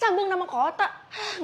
Sambung nama kota?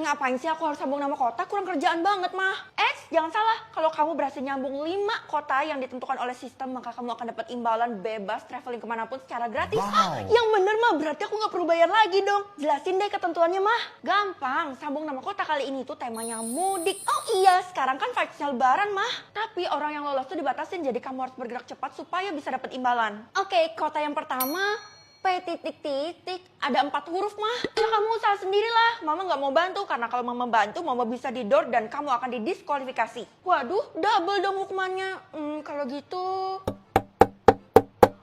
Ngapain sih aku harus sambung nama kota? Kurang kerjaan banget mah. Jangan salah. Kalau kamu berhasil nyambung 5 kota yang ditentukan oleh sistem, maka kamu akan dapat imbalan bebas traveling kemanapun secara gratis. Wow. Yang bener mah berarti aku nggak perlu bayar lagi dong. Jelasin deh ketentuannya mah. Gampang. Sambung nama kota kali ini tuh temanya mudik. Oh iya, sekarang kan vibes-nya lebaran mah. Tapi orang yang lolos tuh dibatasin, jadi kamu harus bergerak cepat supaya bisa dapat imbalan. Oke, kota yang pertama P titik ada 4 huruf mah. Ya kamu usaha sendirilah. Mama nggak mau bantu karena kalau mama bantu, mama bisa didor dan kamu akan didiskualifikasi. Waduh, double dong hukumannya. Kalau gitu.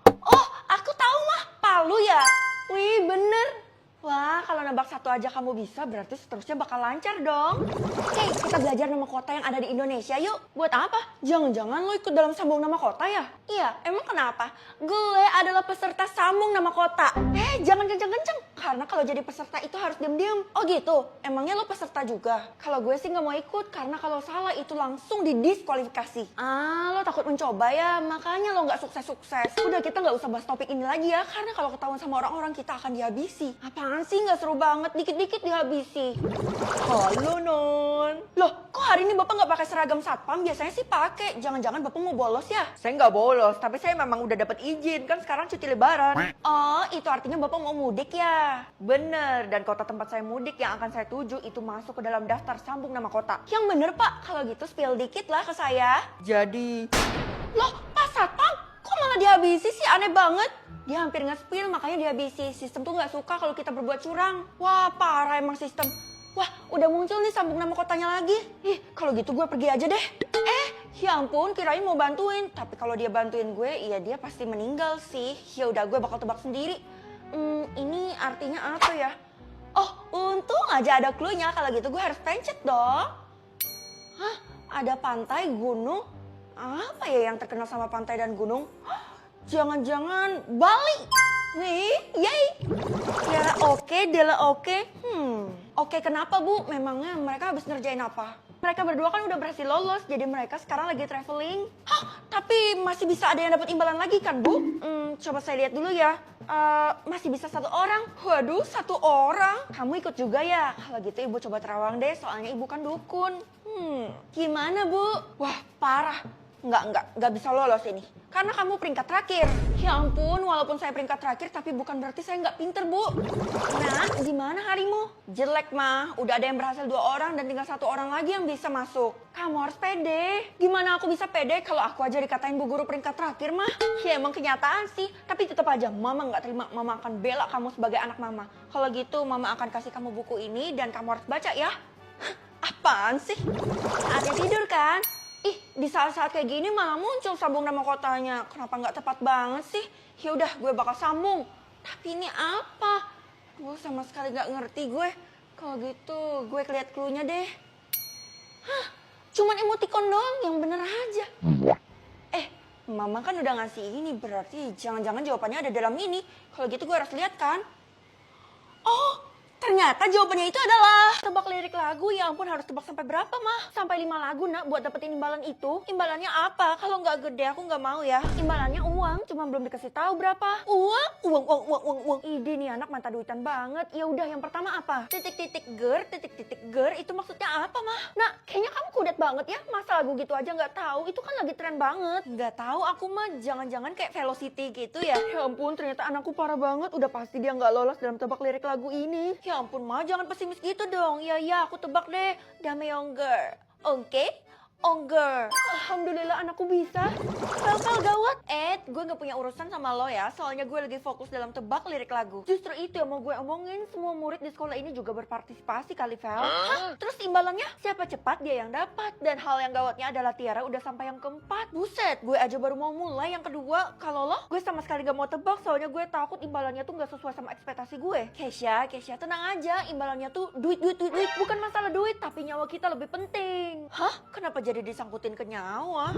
Oh, aku tahu mah. Palu ya. Wih, bener. Wah, kalau nebak satu aja kamu bisa, berarti seterusnya bakal lancar dong. Oke, kita belajar nama kota yang ada di Indonesia yuk. Buat apa? Jangan-jangan lo ikut dalam sambung nama kota ya? Iya, emang kenapa? Gue adalah peserta sambung nama kota. Jangan kenceng-kenceng. Karena kalau jadi peserta itu harus diem-diem. Oh gitu? Emangnya lo peserta juga? Kalau gue sih nggak mau ikut, karena kalau salah itu langsung didiskualifikasi. Lo takut mencoba ya? Makanya lo nggak sukses-sukses. Udah, kita nggak usah bahas topik ini lagi ya, karena kalau ketahuan sama orang-orang kita akan dihabisi. Apaan sih, nggak seru banget, dikit-dikit dihabisi. Halo Non. Loh, kok hari ini Bapak nggak pakai seragam satpam? Biasanya sih pakai. Jangan-jangan Bapak mau bolos ya? Saya nggak bolos, tapi saya memang udah dapat izin. Kan sekarang cuti lebaran. Oh, itu artinya Bapak mau mudik ya? Bener, dan kota tempat saya mudik yang akan saya tuju itu masuk ke dalam daftar sambung nama kota. Yang bener Pak, kalau gitu spill dikit lah ke saya. Jadi... Loh, Pak Satpam, kok malah dihabisi sih? Aneh banget. Dia hampir nge-spill, makanya dihabisi. Sistem tuh gak suka kalau kita berbuat curang. Wah, parah emang sistem. Wah, udah muncul nih sambung nama kotanya lagi. Kalau gitu gue pergi aja deh. Ya ampun, kirain mau bantuin. Tapi kalau dia bantuin gue, ya dia pasti meninggal sih. Ya udah, gue bakal tebak sendiri. Ini artinya apa ya? Oh, untung aja ada clue-nya. Kalau gitu gue harus pencet dong. Hah? Ada pantai, gunung? Apa ya yang terkenal sama pantai dan gunung? Jangan-jangan Bali? Nih, yay! Ya oke, Dela oke. Oke, kenapa Bu? Memangnya mereka habis ngerjain apa? Mereka berdua kan udah berhasil lolos, jadi mereka sekarang lagi traveling. Tapi masih bisa ada yang dapat imbalan lagi kan Bu? Coba saya lihat dulu ya. Masih bisa 1 orang. Waduh, 1 orang. Kamu ikut juga ya? Kalau gitu Ibu coba terawang deh, soalnya Ibu kan dukun. Gimana Bu? Wah, parah. Nggak bisa lolos ini. Karena kamu peringkat terakhir. Ya ampun, walaupun saya peringkat terakhir, tapi bukan berarti saya nggak pinter, Bu. Nah, gimana harimu? Jelek mah, udah ada yang berhasil 2 orang dan tinggal 1 orang lagi yang bisa masuk. Kamu harus pede. Gimana aku bisa pede kalau aku aja dikatain Bu Guru peringkat terakhir mah? Ya emang kenyataan sih, tapi tetap aja Mama nggak terima. Mama akan bela kamu sebagai anak Mama. Kalau gitu Mama akan kasih kamu buku ini dan kamu harus baca ya. Apaan sih? Saatnya tidur kan? Di saat-saat kayak gini malah muncul sambung nama kotanya. Kenapa nggak tepat banget sih? Ya udah, gue bakal sambung. Tapi ini apa? Gue sama sekali nggak ngerti gue. Kalau gitu, gue lihat clue-nya deh. Cuman emoticon doang, yang bener aja. Mama kan udah ngasih ini, berarti jangan-jangan jawabannya ada dalam ini. Kalau gitu gue harus lihat kan? Oh, ternyata jawabannya itu adalah tebak lirik lagu. Ya ampun, harus tebak sampai berapa mah? Sampai 5 lagu nak buat dapetin imbalan itu. Imbalannya apa? Kalau nggak gede aku nggak mau ya. Imbalannya uang, cuma belum dikasih tahu berapa. Uang. Ide nih anak mata duitan banget. Ya udah, yang pertama apa? Titik ger, itu maksudnya apa mah? Nah, kayaknya kamu kudet banget ya. Masa lagu gitu aja nggak tahu? Itu kan lagi tren banget. Nggak tahu aku mah, jangan-jangan kayak Velocity gitu ya. Ya ampun, ternyata anakku parah banget. Udah pasti dia nggak lolos dalam tebak lirik lagu ini. Ya ampun Ma, jangan pesimis gitu dong. Ya, aku tebak deh. Dameonger. Oke? Onger. Alhamdulillah anakku bisa. Fel gawat. Gue gak punya urusan sama lo ya. Soalnya gue lagi fokus dalam tebak lirik lagu. Justru itu yang mau gue omongin. Semua murid di sekolah ini juga berpartisipasi kali, Fel. Terus imbalannya? Siapa cepat dia yang dapat. Dan hal yang gawatnya adalah Tiara udah sampai yang keempat. Buset, gue aja baru mau mulai yang kedua. Kalau lo, gue sama sekali gak mau tebak. Soalnya gue takut imbalannya tuh gak sesuai sama ekspektasi gue. Keisha, tenang aja. Imbalannya tuh duit. Bukan masalah duit, tapi nyawa kita lebih penting. Hah? Kenapa jadi disangkutin ke nyawa?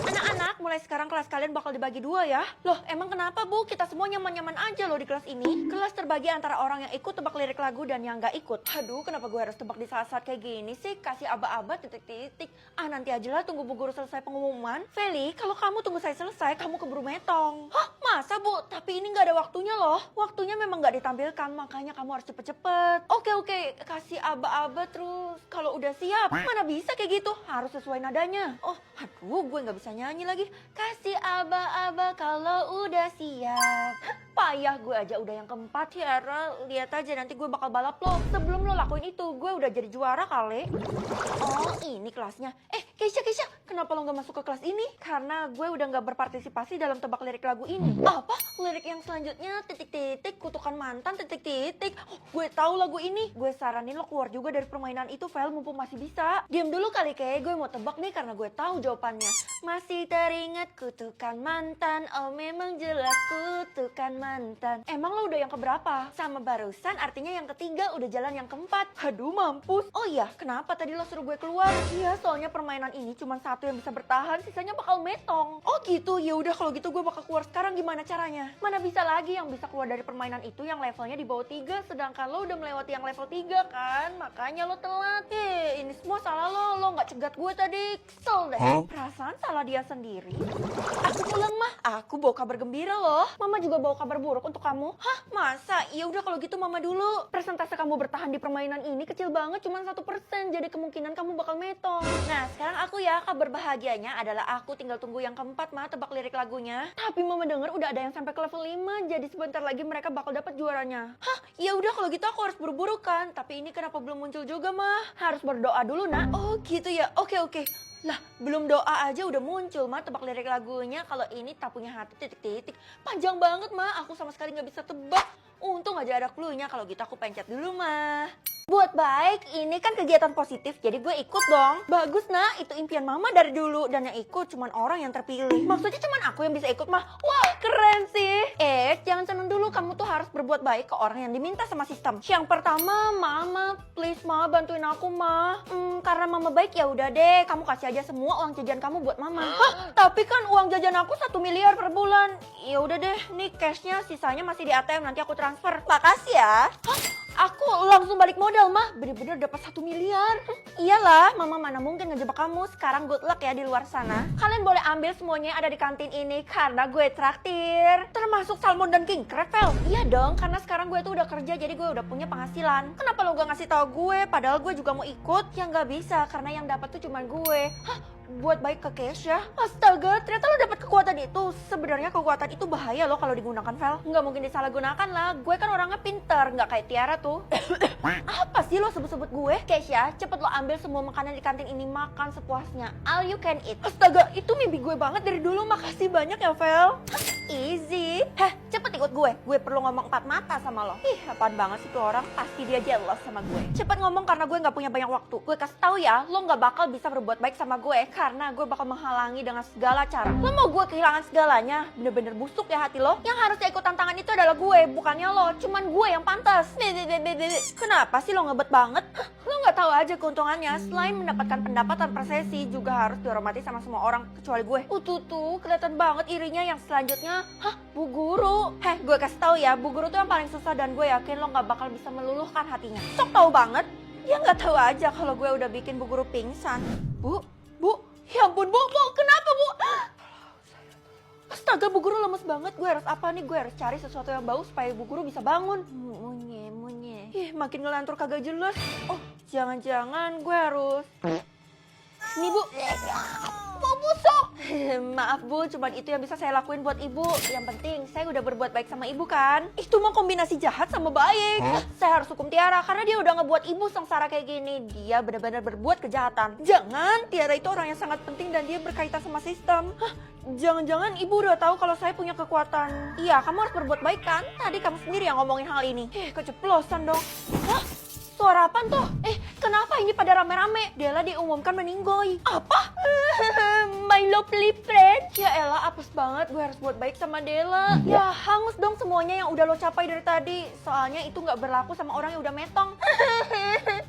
Anak-anak, mulai sekarang kelas kalian bakal dibagi 2 ya. Loh, emang kenapa Bu? Kita semua nyaman-nyaman aja loh di kelas ini. Kelas terbagi antara orang yang ikut tebak lirik lagu dan yang gak ikut. Aduh, kenapa gue harus tebak di saat-saat kayak gini sih? Kasih aba-aba titik-titik. Nanti aja lah tunggu Bu Guru selesai pengumuman. Feli, kalau kamu tunggu saya selesai, kamu keburu metong. Hah? Masa Bu? Tapi ini gak ada waktunya loh. Waktunya memang gak ditampilkan, makanya kamu harus cepet-cepet. Oke, kasih aba-aba terus. Kalau udah siap, mana bisa kayak gitu? Harus sesuai nadanya. Oh, aduh, gue gak bisa nyanyi lagi. Kasih aba-aba kalau udah siap. Payah gue aja udah yang keempat. Tiara, lihat aja nanti gue bakal balap lo. Sebelum lo lakuin itu, gue udah jadi juara kali. Oh, ini kelasnya. Keisha, kenapa lo gak masuk ke kelas ini? Karena gue udah gak berpartisipasi dalam tebak lirik lagu ini. Apa? Lirik yang selanjutnya titik-titik, kutukan mantan titik-titik. Oh, gue tahu lagu ini. Gue saranin lo keluar juga dari permainan itu, Vel, mumpung masih bisa. Diam dulu kali, kayak gue mau tebak nih karena gue tahu jawabannya. Masih teringat kutukan mantan, oh memang jelas kutukan mantan. Emang lo udah yang keberapa? Sama barusan artinya yang ketiga, udah jalan yang keempat. Aduh, mampus. Oh iya, kenapa tadi lo suruh gue keluar? Iya, soalnya permainan ini cuma satu yang bisa bertahan, sisanya bakal metong. Oh gitu, ya udah kalau gitu gue bakal keluar sekarang. Gimana caranya? Mana bisa lagi yang bisa keluar dari permainan itu yang levelnya di bawah 3, sedangkan lo udah melewati yang level 3 kan? Makanya lo telat. Ini semua salah lo gak cegat gue tadi. Kesel deh. Perasaan salah dia sendiri. Aku pulang mah, aku bawa kabar gembira loh. Mama juga bawa kabar buruk untuk kamu. Hah? Masa? Ya udah kalau gitu mama dulu. Persentase kamu bertahan di permainan ini kecil banget, cuma 1%. Jadi kemungkinan kamu bakal metong. Nah, sekarang aku ya, kabar bahagianya adalah aku tinggal tunggu yang keempat mah, tebak lirik lagunya. Tapi mama denger udah ada yang sampai ke level 5, jadi sebentar lagi mereka bakal dapat juaranya. Hah? Ya udah kalau gitu aku harus buru-buru kan. Tapi ini kenapa belum muncul juga mah? Harus berdoa dulu nak. Oh gitu ya. Oke. Lah, belum doa aja udah muncul mah tebak lirik lagunya. Kalau ini tak punya hati titik-titik. Panjang banget mah, aku sama sekali nggak bisa tebak. Untung aja ada clue-nya, kalau gitu aku pencet dulu mah. Buat baik, ini kan kegiatan positif, jadi gue ikut dong. Bagus nak, itu impian mama dari dulu. Dan yang ikut cuman orang yang terpilih. Maksudnya cuman aku yang bisa ikut mah. Wah, keren sih. Jangan seneng dulu, kamu tuh harus berbuat baik ke orang yang diminta sama sistem. Yang pertama, mama, please ma, bantuin aku ma. Karena mama baik ya udah deh, kamu kasih aja semua uang jajan kamu buat mama. Hah? Tapi kan uang jajan aku 1 miliar per bulan. Ya udah deh, nih cashnya, sisanya masih di ATM, nanti aku transfer. Makasih ya. Hah? Aku langsung balik modal mah, bener-bener dapat 1 miliar. Iyalah, mama mana mungkin ngejebak kamu. Sekarang good luck ya di luar sana. Kalian boleh ambil semuanya yang ada di kantin ini karena gue traktir. Termasuk salmon dan king crab, Vel. Iya dong, karena sekarang gue tuh udah kerja, jadi gue udah punya penghasilan. Kenapa lo gak ngasih tahu gue? Padahal gue juga mau ikut. Ya gak bisa, karena yang dapat tuh cuma gue. Hah? Buat baik ke Keisha? Astaga, ternyata lo dapat kekuatan itu. Sebenarnya kekuatan itu bahaya loh kalau digunakan, Vel. Nggak mungkin disalahgunakan lah. Gue kan orangnya pinter, nggak kayak Tiara tuh. Apa sih lo sebut-sebut gue? Keisha, cepet lo ambil semua makanan di kantin ini, makan sepuasnya. All you can eat. Astaga, itu mimpi gue banget dari dulu. Makasih banyak ya, Vel. Easy. Cepet ikut gue. Gue perlu ngomong 4 mata sama lo. Apaan banget sih tuh orang. Pasti dia jealous sama gue. Cepet ngomong karena gue nggak punya banyak waktu. Gue kasih tahu ya, lo nggak bakal bisa berbuat baik sama gue karena gue bakal menghalangi dengan segala cara. Lo mau gue kehilangan segalanya? Bener-bener busuk ya hati lo. Yang harusnya ikut tantangan itu adalah gue, bukannya lo. Cuman gue yang pantas. Kenapa sih lo ngebet banget? Lo nggak tahu aja keuntungannya. Selain mendapatkan pendapatan per sesi, juga harus dihormati sama semua orang kecuali gue. Tuh, kelihatan banget irinya yang selanjutnya. Hah, Bu Guru? Gue kasih tahu ya, Bu Guru tuh yang paling susah dan gue yakin lo nggak bakal bisa meluluhkan hatinya. Sok tahu banget. Ya nggak tahu aja kalau gue udah bikin Bu Guru pingsan. Bu, ya ampun Bu, kenapa Bu? Astaga, Bu Guru lemes banget. Gue harus apa nih? Gue harus cari sesuatu yang bau supaya Bu Guru bisa bangun. Munye. Makin ngelantur kagak jelas. Oh, jangan-jangan gue harus... Nih Bu, mau busuk. Maaf Bu, cuman itu yang bisa saya lakuin buat ibu. Yang penting saya udah berbuat baik sama ibu kan. Itu mah kombinasi jahat sama baik. Saya harus hukum Tiara karena dia udah ngebuat ibu sengsara kayak gini. Dia benar-benar berbuat kejahatan. Jangan, Tiara itu orang yang sangat penting dan dia berkaitan sama sistem. Jangan-jangan ibu udah tahu kalau saya punya kekuatan. Iya, kamu harus berbuat baik kan? Tadi kamu sendiri yang ngomongin hal ini. Keceplosan dong. Suara apaan tuh? Kenapa ini pada rame-rame? Della diumumkan meninggoy. Apa? My lovely friend. Ya elah, apes banget. Gue harus buat baik sama Della. Ya, hangus dong semuanya yang udah lo capai dari tadi. Soalnya itu gak berlaku sama orang yang udah metong.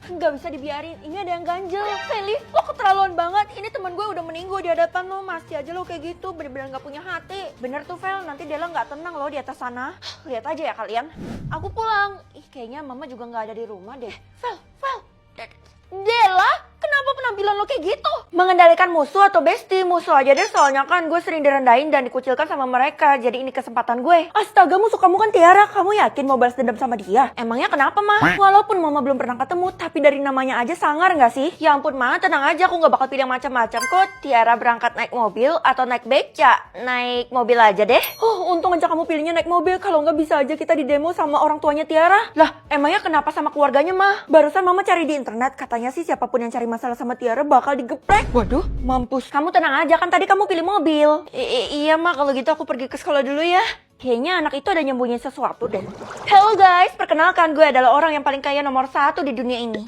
Nggak bisa dibiarin, ini ada yang ganjel. Feli, lo keterlaluan banget. Ini teman gue udah meninggal di hadapan lo, masih aja lo kayak gitu. Bener-bener nggak punya hati. Bener tuh Fel, nanti Dela nggak tenang lo di atas sana. Lihat aja ya kalian. Aku pulang. Ih, kayaknya mama juga nggak ada di rumah deh. Fel, Dela, kenapa penampilan lo kayak gitu? Mengendalikan musuh atau bestie? Musuh aja deh, soalnya kan gue sering direndahin dan dikucilkan sama mereka. Jadi ini kesempatan gue. Astaga, musuh kamu kan Tiara. Kamu yakin mau balas dendam sama dia? Emangnya kenapa, Ma? Walaupun mama belum pernah ketemu, tapi dari namanya aja sangar gak sih? Ya ampun, Ma, tenang aja. Aku gak bakal pilih macam-macam kok. Tiara berangkat naik mobil atau naik beca? Naik mobil aja deh. Untung aja kamu pilihnya naik mobil. Kalau nggak bisa aja kita di demo sama orang tuanya Tiara. Lah, emangnya kenapa sama keluarganya, Ma? Barusan mama cari di internet. Katanya sih siapapun yang cari masalah sama Tiara bakal digeprek. Waduh, mampus. Kamu tenang aja, kan tadi kamu pilih mobil. Iya, Ma, kalau gitu aku pergi ke sekolah dulu ya. Kayaknya anak itu ada nyembunyiin sesuatu deh. Hello guys, perkenalkan gue adalah orang yang paling kaya nomor 1 di dunia ini.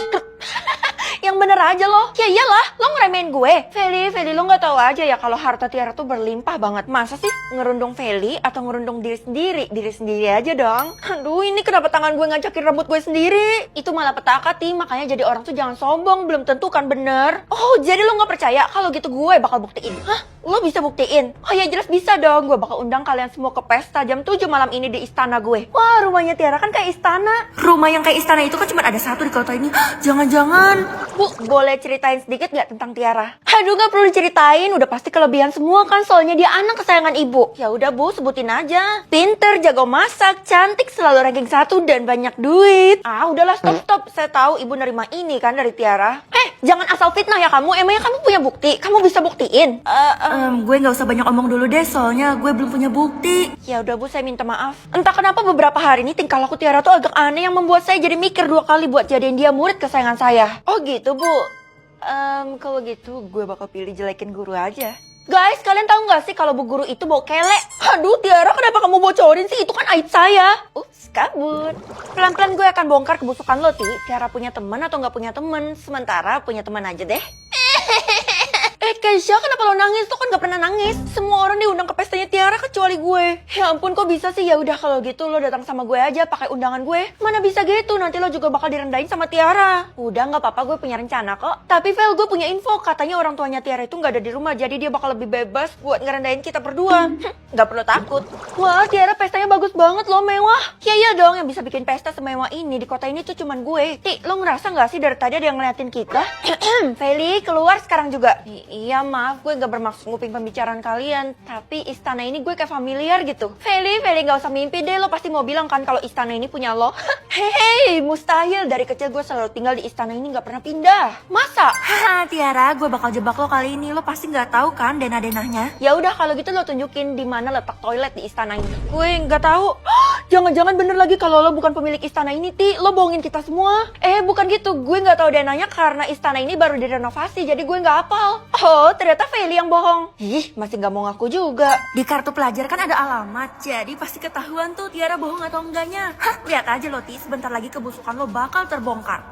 Yang bener aja lo. Ya iyalah, lo ngeremehin gue. Feli, lo gak tahu aja ya kalau harta Tiara tuh berlimpah banget. Masa sih ngerundung Feli atau ngerundung diri sendiri? Diri sendiri aja dong. Aduh, ini kenapa tangan gue ngacakin rambut gue sendiri? Itu malah petaka, Ti. Makanya jadi orang tuh jangan sombong. Belum tentu kan bener. Oh, jadi lo gak percaya? Kalau gitu gue bakal buktiin. Hah? Lo bisa buktiin? Oh ya jelas bisa dong. Gue bakal undang kalian semua ke pesta jam 7 malam ini di istana gue. Wah, rumahnya Tiara kan kayak istana. Rumah yang kayak istana itu kan cuma ada satu di kota ini. Jangan-jangan. Bu, boleh ceritain sedikit gak tentang Tiara? Aduh, gak perlu diceritain. Udah pasti kelebihan semua kan. Soalnya dia anak kesayangan ibu. Ya udah Bu, sebutin aja. Pinter, jago masak, cantik, selalu ranking 1 dan banyak duit. Ah, udahlah stop. Saya tahu ibu nerima ini kan dari Tiara. Jangan asal fitnah ya kamu. Emangnya kamu punya bukti? Kamu bisa buktiin? Gue nggak usah banyak omong dulu deh, soalnya gue belum punya bukti. Ya udah Bu, saya minta maaf. Entah kenapa beberapa hari ini tingkah laku Tiara tuh agak aneh yang membuat saya jadi mikir 2 kali buat jadiin dia murid kesayangan saya. Oh gitu Bu. Kalau gitu gue bakal pilih jelekin guru aja. Guys, kalian tahu nggak sih kalau Bu Guru itu bau kelek? Aduh, Tiara, kenapa kamu bocorin sih? Itu kan aib saya. Ups, kabur. Pelan-pelan gue akan bongkar kebusukan lo, Ti. Tiara punya teman atau nggak punya teman? Sementara punya teman aja deh. Keisha, kenapa lo nangis? Lo kan gak pernah nangis. Semua orang diundang ke pestanya Tiara kecuali gue. Ya ampun, kok bisa sih? Ya udah kalau gitu lo datang sama gue aja pakai undangan gue. Mana bisa gitu? Nanti lo juga bakal direndahin sama Tiara. Udah nggak apa-apa, gue punya rencana kok. Tapi Vel, gue punya info. Katanya orang tuanya Tiara itu nggak ada di rumah, jadi dia bakal lebih bebas buat ngerendahin kita berdua. Nggak perlu takut. Wah, Tiara pestanya bagus banget loh, mewah. Iya dong, yang bisa bikin pesta semewah ini di kota ini tuh cuman gue. Ti, lo ngerasa nggak sih dari tadi ada yang ngeliatin kita? Feli, keluar sekarang juga. Iya, maaf, gue gak bermaksud nguping pembicaraan kalian. Tapi istana ini gue kayak familiar gitu. Feli gak usah mimpi deh. Lo pasti mau bilang kan kalau istana ini punya lo. Hei, mustahil. Dari kecil gue selalu tinggal di istana ini gak pernah pindah. Masa? Haha, Tiara, gue bakal jebak lo kali ini. Lo pasti gak tahu kan denah-denahnya. Ya udah kalau gitu lo tunjukin di mana letak toilet di istana ini. Gue gak tahu. Jangan-jangan bener lagi kalau lo bukan pemilik istana ini, Ti. Lo bohongin kita semua. Bukan gitu. Gue gak tahu denahnya karena istana ini baru direnovasi. Jadi gue gak hafal. Oh, ternyata Feli yang bohong. Ih, masih gak mau ngaku juga. Di kartu pelajar kan ada alamat, jadi pasti ketahuan tuh Tiara bohong atau enggaknya. Hah, lihat aja lo, Ti, sebentar lagi kebusukan lo bakal terbongkar.